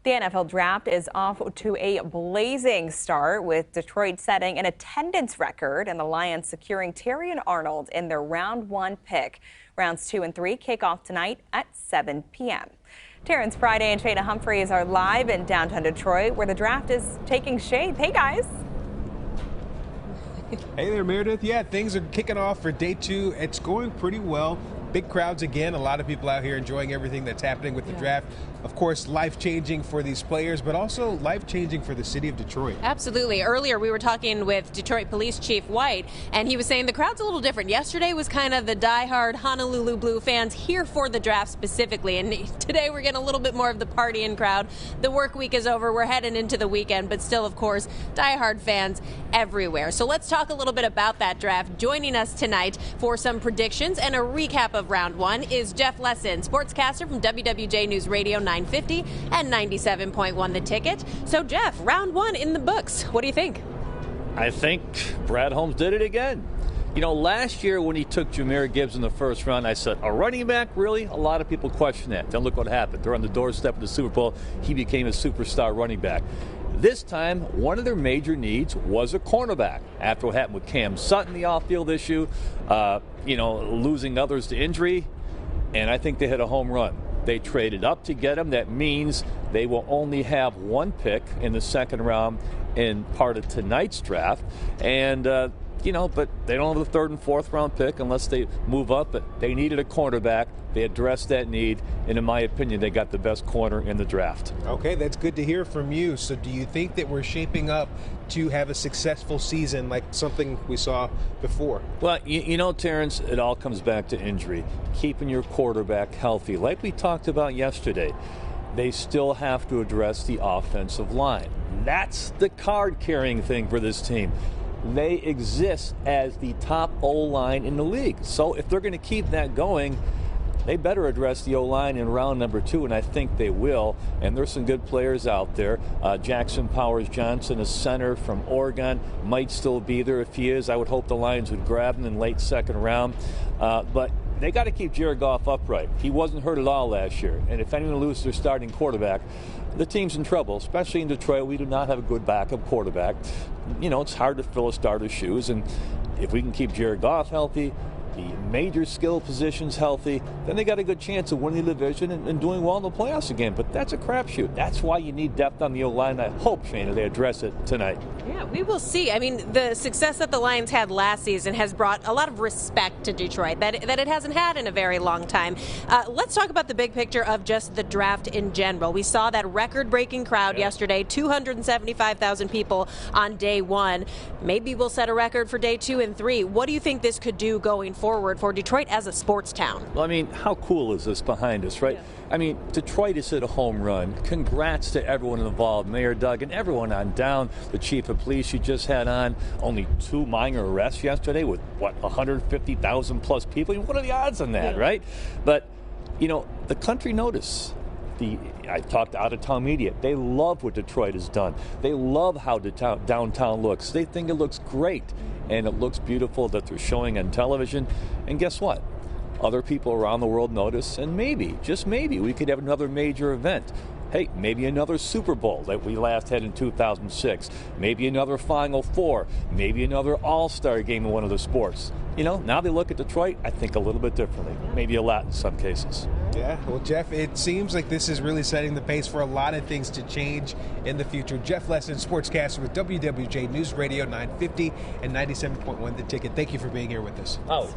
The NFL draft is off to a blazing start, with Detroit setting an attendance record and the Lions securing Terrion Arnold in their round 1 pick. Rounds 2 and 3 kick off tonight at 7 p.m. Terrence Friday and Shayna Humphreys are live in downtown Detroit, where the draft is taking shape. Hey, guys. Hey there, Meredith. Yeah, things are kicking off for day 2. It's going pretty well. Big crowds again. A lot of people out here enjoying everything that's happening with the draft. Of course, life-changing for these players, but also life-changing for the city of Detroit. Absolutely. Earlier, we were talking with Detroit Police Chief White, and he was saying the crowd's a little different. Yesterday was kind of the diehard Honolulu Blue fans here for the draft specifically, and today we're getting a little bit more of the partying crowd. The work week is over. We're heading into the weekend, but still, of course, diehard fans everywhere. So let's talk a little bit about that draft. Joining us tonight for some predictions and a recap of round 1 is Jeff Lesson, sportscaster from WWJ Newsradio 950 and 97.1 The Ticket. So, Jeff, round 1 in the books. What do you think? I think Brad Holmes did it again. You know, last year when he took Jahmyr Gibbs in the first round, I said, a running back, really? A lot of people question that. Then look what happened. They're on the doorstep of the Super Bowl. He became a superstar running back. This time, one of their major needs was a cornerback. After what happened with Cam Sutton, the off-field issue, losing others to injury, and I think they hit a home run. They traded up to get him. That means they will only have 1 pick in the second round in part of tonight's draft. And, but they don't have the 3rd and 4th round pick unless they move up. But they needed a cornerback. They addressed that need. And in my opinion, they got the best corner in the draft. Okay, that's good to hear from you. So do you think that we're shaping up to have a successful season like something we saw before? Well, Terrence, it all comes back to injury. Keeping your quarterback healthy. Like we talked about yesterday, they still have to address the offensive line. That's the card-carrying thing for this team. They exist as the top O-line in the league. So if they're going to keep that going, they better address the O-line in round number 2, and I think they will. And there's some good players out there. Jackson Powers Johnson, a center from Oregon, might still be there. If he is, I would hope the Lions would grab him in late second round. But they got to keep Jared Goff upright. He wasn't hurt at all last year. And if anyone loses their starting quarterback, the team's in trouble, especially in Detroit. We do not have a good backup quarterback. It's hard to fill a starter's shoes. And if we can keep Jared Goff healthy, the major skill positions healthy, then they got a good chance of winning the division and doing well in the playoffs again. But that's a crapshoot. That's why you need depth on the O-line. I hope, Shayna, they address it tonight. Yeah, we will see. I mean, the success that the Lions had last season has brought a lot of respect to Detroit that it hasn't had in a very long time. Let's talk about the big picture of just the draft in general. We saw that record-breaking crowd yesterday, 275,000 people on day 1. Maybe we'll set a record for day 2 and 3. What do you think this could do going forward for Detroit as a sports town? Well, I mean, how cool is this behind us, right? Yeah. I mean, Detroit has hit a home run. Congrats to everyone involved, Mayor Doug and everyone on down. The chief of police you just had on. Only 2 minor arrests yesterday with, 150,000 plus people? What are the odds on that, right? But, the country noticed. I talked to out-of-town media. They love what Detroit has done. They love how downtown looks. They think it looks great, and it looks beautiful that they're showing on television. And guess what? Other people around the world notice, and maybe, just maybe, we could have another major event. Hey, maybe another Super Bowl that we last had in 2006. Maybe another Final Four. Maybe another All-Star game in one of the sports. Now they look at Detroit, I think, a little bit differently. Maybe a lot in some cases. Yeah, well, Jeff, it seems like this is really setting the pace for a lot of things to change in the future. Jeff Lesson, sportscaster with WWJ Newsradio 950 and 97.1 The Ticket. Thank you for being here with us. Always.